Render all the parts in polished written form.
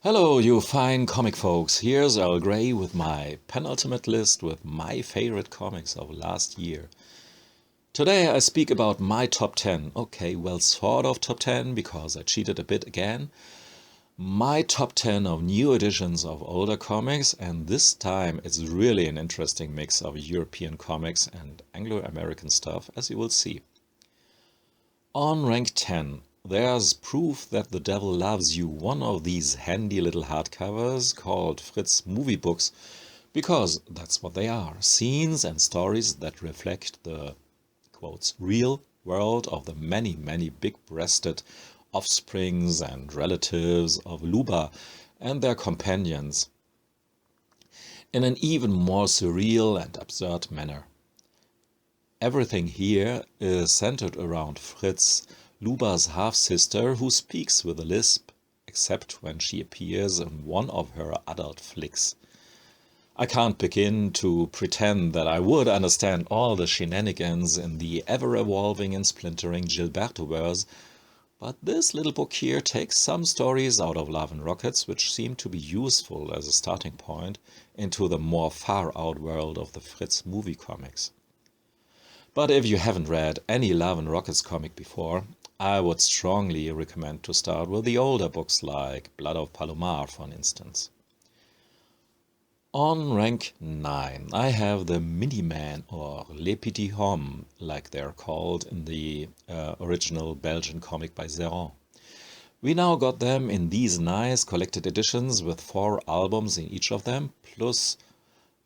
Hello, you fine comic folks. Here's Earl Grey with my penultimate list with my favorite comics of last year. Today I speak about my top 10. Okay, well, sort of top 10 because I cheated a bit again. My top 10 of new editions of older comics, and this time it's really an interesting mix of European comics and Anglo-American stuff, as you will see. On rank 10, there's Proof That the Devil Loves You, one of these handy little hardcovers called Fritz Movie Books, because that's what they are, scenes and stories that reflect the, quotes, real world of the many big-breasted offsprings and relatives of Luba and their companions, in an even more surreal and absurd manner. Everything here is centered around Fritz, Luba's half-sister, who speaks with a lisp, except when she appears in one of her adult flicks. I can't begin to pretend that I would understand all the shenanigans in the ever-evolving and splintering Gilbertoverse, but this little book here takes some stories out of Love and Rockets which seem to be useful as a starting point into the more far-out world of the Fritz movie comics. But if you haven't read any Love and Rockets comic before, I would strongly recommend to start with the older books like Blood of Palomar, for instance. On rank 9, I have the Miniman, or Les Petits Hommes, like they're called in the original Belgian comic by Zeron. We now got them in these nice collected editions with 4 albums in each of them, plus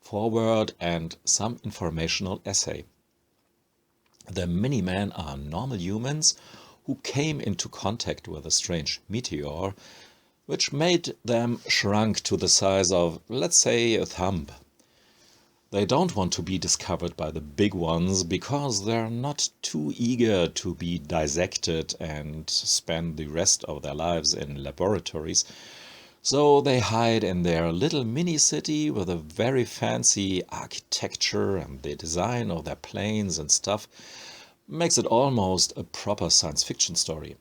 foreword and some informational essay. The Minimen are normal humans who came into contact with a strange meteor, which made them shrunk to the size of, let's say, a thumb. They don't want to be discovered by the big ones because they're not too eager to be dissected and spend the rest of their lives in laboratories, so they hide in their little mini-city with a very fancy architecture, and the design of their planes and stuff makes it almost a proper science fiction story.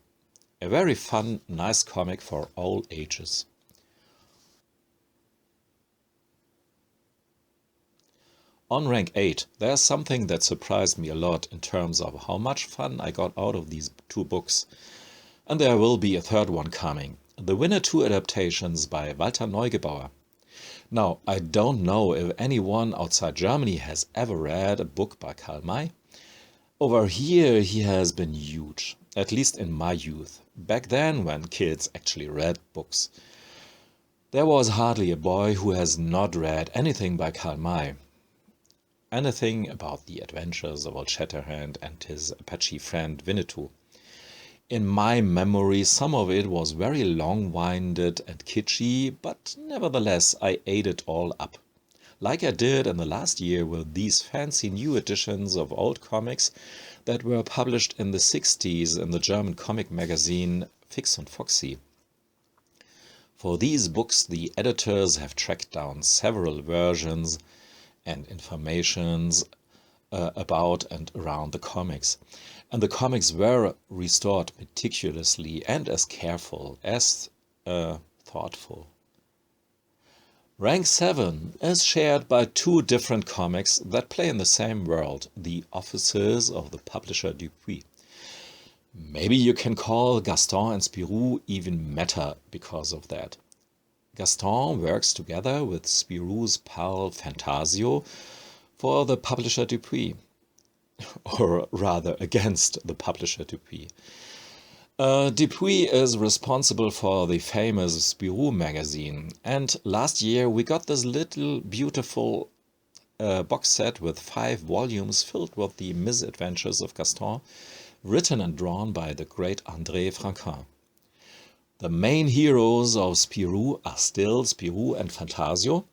A very fun, nice comic for all ages. On rank 8, there's something that surprised me a lot in terms of how much fun I got out of these 2 books. And there will be a third one coming. The Winner 2 adaptations by Walter Neugebauer. Now, I don't know if anyone outside Germany has ever read a book by Karl May. Over here he has been huge, at least in my youth, back then when kids actually read books. There was hardly a boy who has not read anything by Karl May. Anything about the adventures of Old Shatterhand and his Apache friend Winnetou. In my memory, some of it was very long-winded and kitschy, but nevertheless I ate it all up. Like I did in the last year with these fancy new editions of old comics that were published in the 60s in the German comic magazine Fix und Foxy. For these books, the editors have tracked down several versions and informations about and around the comics. And the comics were restored meticulously and as careful as thoughtful. Rank 7 is shared by 2 different comics that play in the same world, the offices of the publisher Dupuis. Maybe you can call Gaston and Spirou even meta because of that. Gaston works together with Spirou's pal Fantasio for the publisher Dupuis, or rather against the publisher Dupuis. Dupuis is responsible for the famous Spirou magazine, and last year we got this little beautiful box set with 5 volumes filled with the misadventures of Gaston, written and drawn by the great André Franquin. The main heroes of Spirou are still Spirou and Fantasio,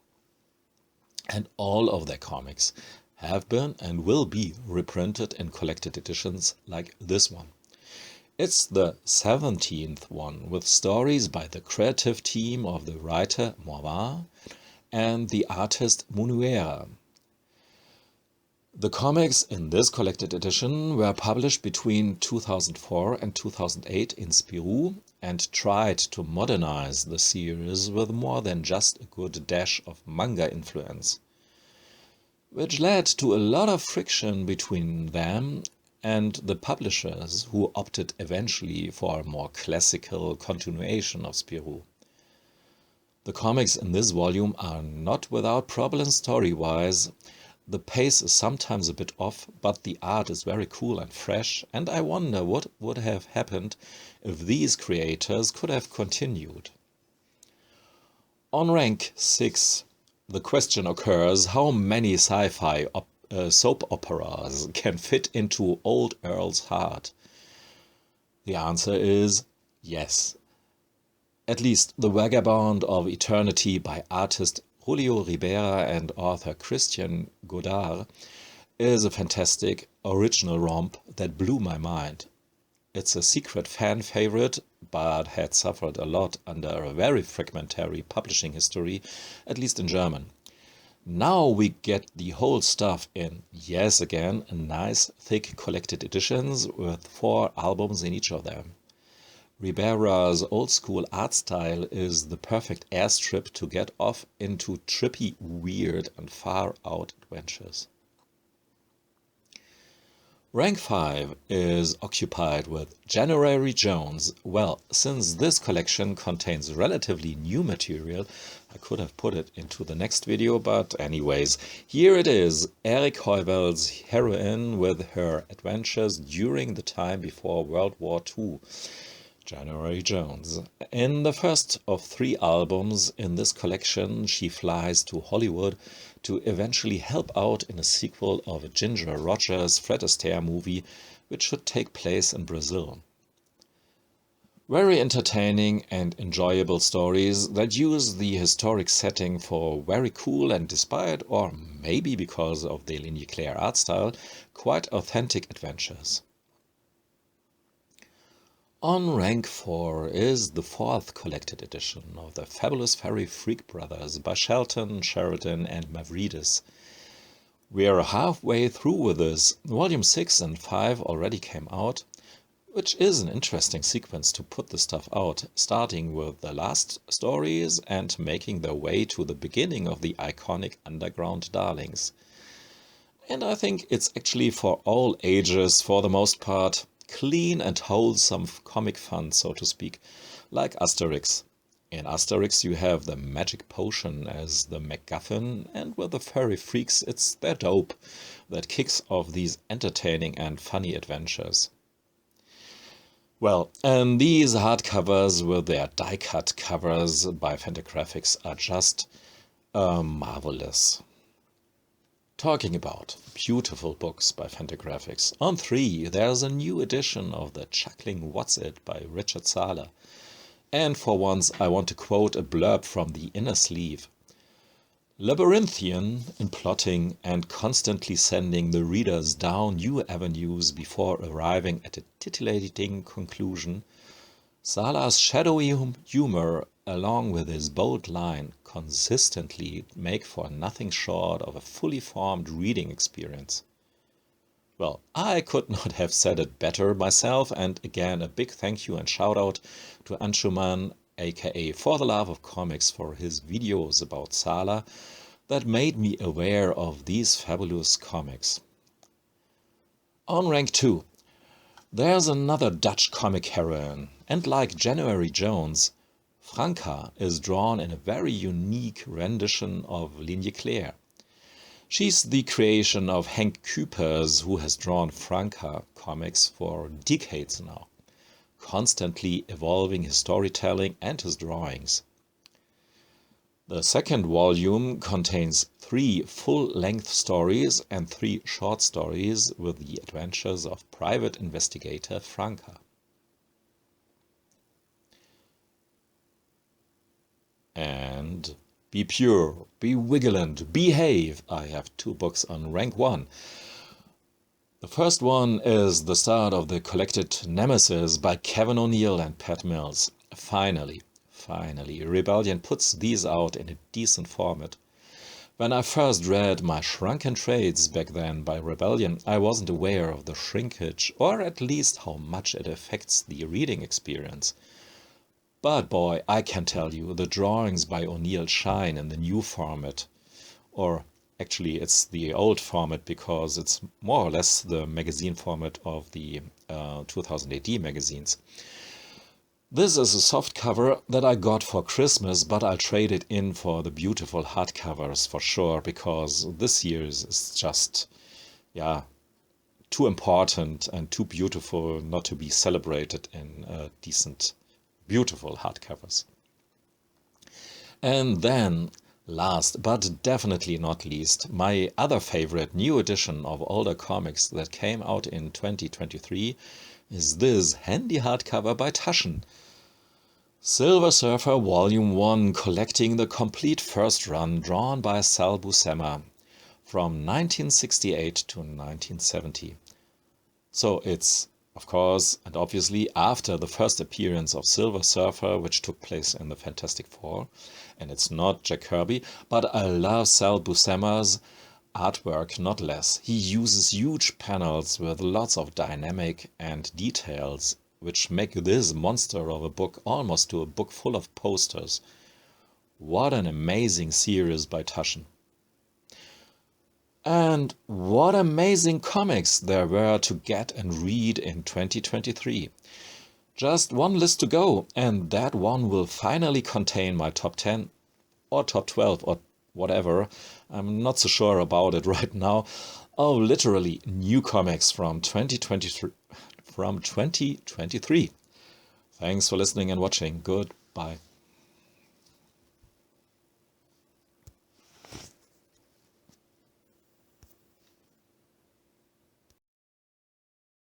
and all of their comics have been and will be reprinted in collected editions like this one. It's the 17th one, with stories by the creative team of the writer Morvan and the artist Munuera. The comics in this collected edition were published between 2004 and 2008 in Spirou and tried to modernize the series with more than just a good dash of manga influence, which led to a lot of friction between them and the publishers, who opted eventually for a more classical continuation of Spirou. The comics in this volume are not without problems story-wise. The pace is sometimes a bit off, but the art is very cool and fresh, and I wonder what would have happened if these creators could have continued. On rank 6, the question occurs how many sci-fi soap operas can fit into old Earl's heart. The answer is yes. At least The Vagabond of Eternity by artist Julio Ribera and author Christian Godard is a fantastic original romp that blew my mind. It's a secret fan favorite, but had suffered a lot under a very fragmentary publishing history, at least in German. Now we get the whole stuff in, yes again, nice thick collected editions with 4 albums in each of them. Ribera's old-school art style is the perfect airstrip to get off into trippy, weird and far-out adventures. Rank 5 is occupied with January Jones. Well, since this collection contains relatively new material, I could have put it into the next video, but anyways, here it is, Eric Heuvel's heroine with her adventures during the time before World War II. January Jones. In the first of 3 albums in this collection, she flies to Hollywood to eventually help out in a sequel of a Ginger Rogers Fred Astaire movie, which should take place in Brazil. Very entertaining and enjoyable stories that use the historic setting for very cool and, despite, or maybe because of the Ligne Claire art style, quite authentic adventures. On rank 4 is the 4th collected edition of the Fabulous Fairy Freak Brothers by Shelton, Sheridan and Mavridis. We are halfway through with this. Volume 6 and 5 already came out, which is an interesting sequence to put the stuff out, starting with the last stories and making their way to the beginning of the iconic underground darlings. And I think it's actually for all ages for the most part. Clean and wholesome comic fun, so to speak, like Asterix. In Asterix you have the magic potion as the MacGuffin, and with the furry freaks it's their dope that kicks off these entertaining and funny adventures. Well, and these hardcovers with their die-cut covers by Fantagraphics are just marvelous. Talking about beautiful books by Fantagraphics, on 3 there's a new edition of The Chuckling What's It by Richard Sala. And for once I want to quote a blurb from the inner sleeve. Labyrinthian in plotting and constantly sending the readers down new avenues before arriving at a titillating conclusion, Sala's shadowy humor, along with his bold line, consistently make for nothing short of a fully formed reading experience. Well, I could not have said it better myself, and again a big thank you and shout out to Anshuman, aka For the Love of Comics, for his videos about Sala that made me aware of these fabulous comics. On rank 2, there's another Dutch comic heroine, and like January Jones, Franca is drawn in a very unique rendition of Ligne Claire. She's the creation of Henk Kuipers, who has drawn Franca comics for decades now, constantly evolving his storytelling and his drawings. The second volume contains 3 full-length stories and 3 short stories with the adventures of private investigator Franca. And be pure, be vigilant, behave. I have 2 books on rank 1. The first one is the start of the collected Nemesis by Kevin O'Neill and Pat Mills. Finally, Rebellion puts these out in a decent format. When I first read My Shrunken Trades back then by Rebellion, I wasn't aware of the shrinkage, or at least how much it affects the reading experience. But boy, I can tell you, the drawings by O'Neill shine in the new format. Or actually, it's the old format because it's more or less the magazine format of the 2000 AD magazines. This is a soft cover that I got for Christmas, but I'll trade it in for the beautiful hardcovers for sure, because this year's is just, yeah, too important and too beautiful not to be celebrated in decent, beautiful hardcovers. And then, last but definitely not least, my other favorite new edition of older comics that came out in 2023 is this handy hardcover by Taschen. Silver Surfer Volume 1, collecting the complete first run drawn by Sal Buscema from 1968 to 1970. So it's, of course, and obviously after the first appearance of Silver Surfer, which took place in the Fantastic Four, and it's not Jack Kirby, but I love Sal Buscema's artwork not less. He uses huge panels with lots of dynamic and details, which make this monster of a book almost to a book full of posters. What an amazing series by Taschen. And what amazing comics there were to get and read in 2023. Just one list to go, and that one will finally contain my top 10 or top 12 or whatever. I'm not so sure about it right now. Oh, literally new comics from 2023. Thanks for listening and watching. Goodbye.